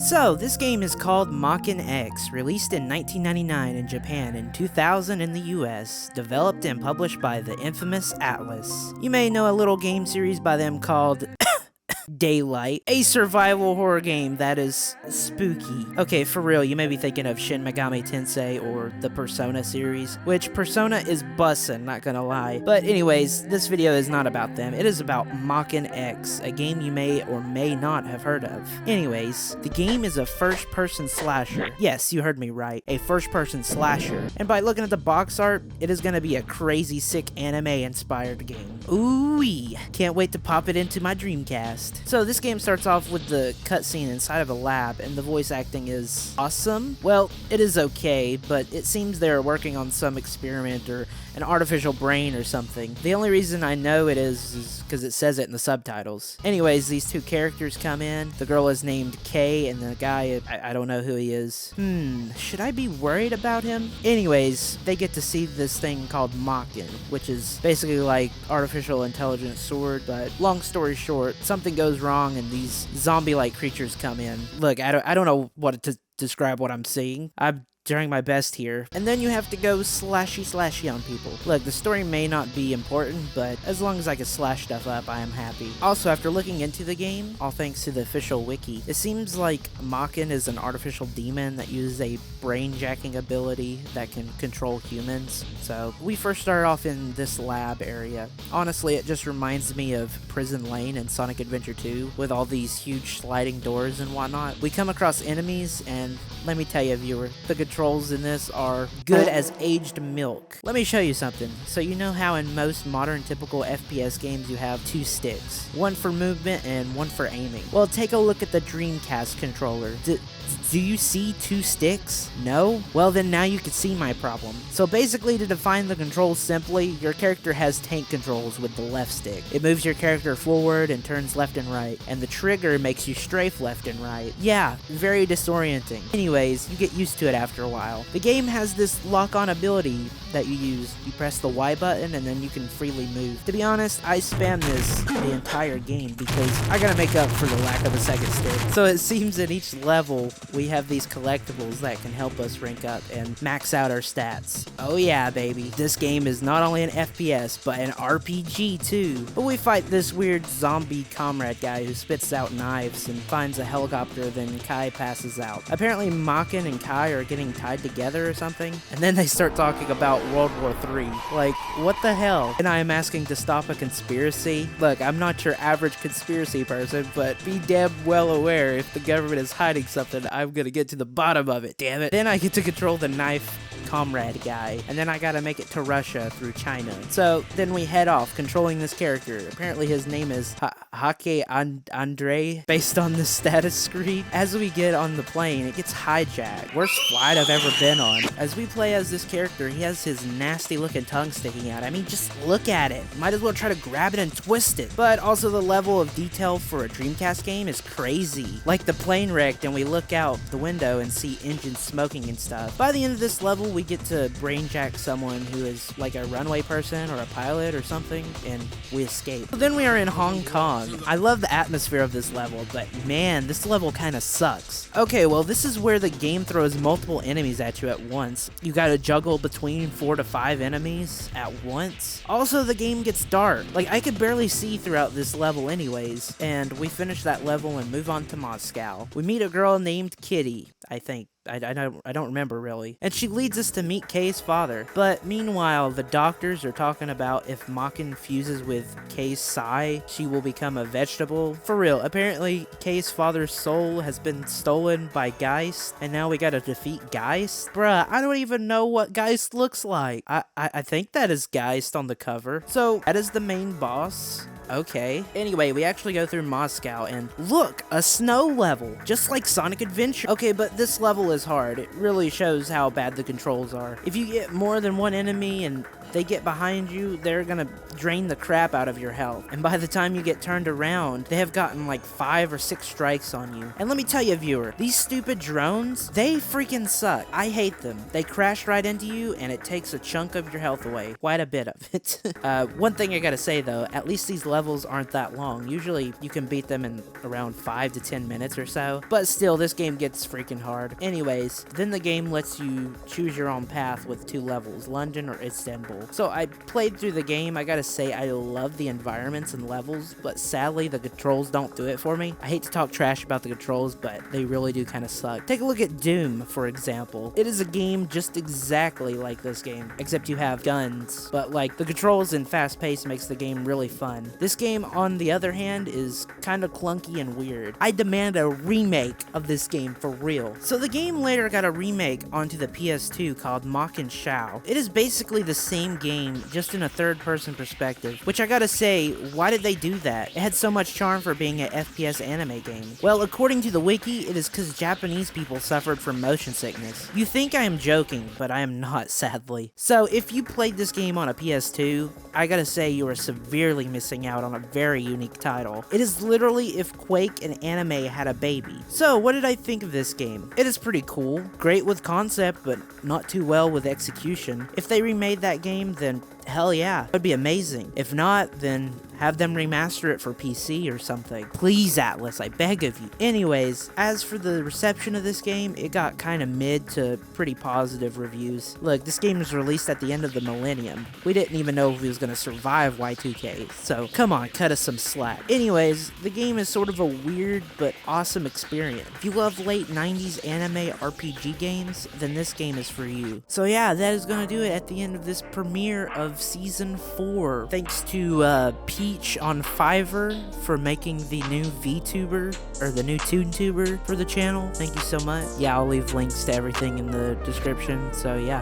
So, this game is called Maken X, released in 1999 in Japan and 2000 in the US, developed and published by the infamous Atlas. You may know a little game series by them called Daylight, a survival horror game that is spooky. Okay, for real, you may be thinking of Shin Megami Tensei or the Persona series, which Persona is bussin', not gonna lie. But anyways, this video is not about them. It is about Maken X, a game you may or may not have heard of. Anyways, the game is a first-person slasher. Yes, you heard me right, a first-person slasher. And by looking at the box art, it is gonna be a crazy sick anime-inspired game. Ooh-wee! Can't wait to pop it into my Dreamcast. So this game starts off with the cutscene inside of a lab, and the voice acting is awesome. Well, it is okay, but it seems they're working on some experiment or an artificial brain or something. The only reason I know it is because it says it in the subtitles. Anyways, these two characters come in. The girl is named Kay, and the guy, I don't know who he is. Should I be worried about him? Anyways, they get to see this thing called Maken, which is basically like artificial intelligence sword, but long story short, something goes wrong and these zombie-like creatures come in. Look, I don't know what to describe what I'm seeing. I'm doing my best here. And then you have to go slashy on people. Look, the story may not be important, but as long as I can slash stuff up, I am happy. Also, after looking into the game, all thanks to the official wiki, it seems like Maken is an artificial demon that uses a brain-jacking ability that can control humans. So, we first start off in this lab area. Honestly, it just reminds me of Prison Lane in Sonic Adventure 2, with all these huge sliding doors and whatnot. We come across enemies, and let me tell you, viewer, the controls in this are good as aged milk. Let me show you something. So you know how in most modern typical FPS games you have two sticks, one for movement and one for aiming. Well, take a look at the Dreamcast controller. Do you see two sticks? No? Well then now you can see my problem. So basically, to define the controls simply, your character has tank controls with the left stick. It moves your character forward and turns left and right, and the trigger makes you strafe left and right. Yeah, very disorienting. Anyways, you get used to it after a while. The game has this lock-on ability that you use. You press the Y button and then you can freely move. To be honest, I spam this the entire game because I gotta make up for the lack of a second stick. So it seems at each level we have these collectibles that can help us rank up and max out our stats. Oh yeah, baby. This game is not only an FPS, but an RPG too. But we fight this weird zombie comrade guy who spits out knives and finds a helicopter, then Kai passes out. Apparently Maken and Kai are getting tied together or something, and then they start talking about World War III. Like, what the hell? And I am asking to stop a conspiracy? Look, I'm not your average conspiracy person, but be damn well aware if the government is hiding something, I'm gonna get to the bottom of it, damn it. Then I get to control the knife comrade guy, and then I gotta make it to Russia through China. So then we head off, controlling this character. Apparently his name is Hake Andre, based on the status screen. As we get on the plane, it gets hijacked. Worst flight I've ever been on. As we play as this character, he has his nasty looking tongue sticking out. I mean, just look at it. Might as well try to grab it and twist it. But also the level of detail for a Dreamcast game is crazy. Like the plane wrecked and we look out the window and see engines smoking and stuff. By the end of this level, we get to brainjack someone who is like a runway person or a pilot or something, and we escape. So then we are in Hong Kong. I love the atmosphere of this level, but man, this level kind of sucks. Okay, well, this is where the game throws multiple enemies at you at once. You gotta juggle between 4 to 5 enemies at once. Also, the game gets dark. Like, I could barely see throughout this level anyways, and we finish that level and move on to Moscow. We meet a girl named Kitty, I think. I don't remember really. And she leads us to meet Kay's father. But meanwhile, the doctors are talking about if Maken fuses with Kay's psi, she will become a vegetable. For real, apparently Kay's father's soul has been stolen by Geist, and now we gotta defeat Geist? Bruh, I don't even know what Geist looks like. I think that is Geist on the cover. So, that is the main boss. Okay. Anyway, we actually go through Moscow and look, a snow level, just like Sonic Adventure. Okay, but this level is hard. It really shows how bad the controls are. If you get more than one enemy and they get behind you, they're gonna drain the crap out of your health. And by the time you get turned around, they have gotten like 5 or 6 strikes on you. And let me tell you, viewer, these stupid drones, they freaking suck. I hate them. They crash right into you, and it takes a chunk of your health away. Quite a bit of it. One thing I gotta say though, at least these levels aren't that long. Usually you can beat them in around 5 to 10 minutes or so. But still, this game gets freaking hard. Anyways, then the game lets you choose your own path with 2 levels, London or Istanbul. So I played through the game. I gotta say, I love the environments and levels, but sadly the controls don't do it for me. I hate to talk trash about the controls, but they really do kind of suck. Take a look at Doom, for example. It is a game just exactly like this game, except you have guns, but like the controls and fast pace makes the game really fun. This game, on the other hand, is kind of clunky and weird. I demand a remake of this game for real. So the game later got a remake onto the PS2 called Maken X. It is basically the same game, just in a third-person perspective, which I gotta say, why did they do that? It had so much charm for being an FPS anime game. Well, according to the wiki, it is because Japanese people suffered from motion sickness. You think I am joking, but I am not, sadly. So if you played this game on a PS2, I gotta say you are severely missing out on a very unique title. It is literally if Quake and anime had a baby. So what did I think of this game? It is pretty cool, great with concept, but not too well with execution. If they remade that game, then hell yeah, it would be amazing. If not, then have them remaster it for PC or something. Please, Atlas, I beg of you. Anyways, as for the reception of this game, it got kind of mid to pretty positive reviews. Look, this game was released at the end of the millennium. We didn't even know if it was going to survive Y2K, so come on, cut us some slack. Anyways, the game is sort of a weird but awesome experience. If you love late 90s anime RPG games, then this game is for you. So yeah, that is going to do it at the end of this premiere of Season 4. Thanks to Peach on Fiverr for making the new VTuber, or the new toontuber for the channel. Thank you so much. Yeah, I'll leave links to everything in the description, so yeah.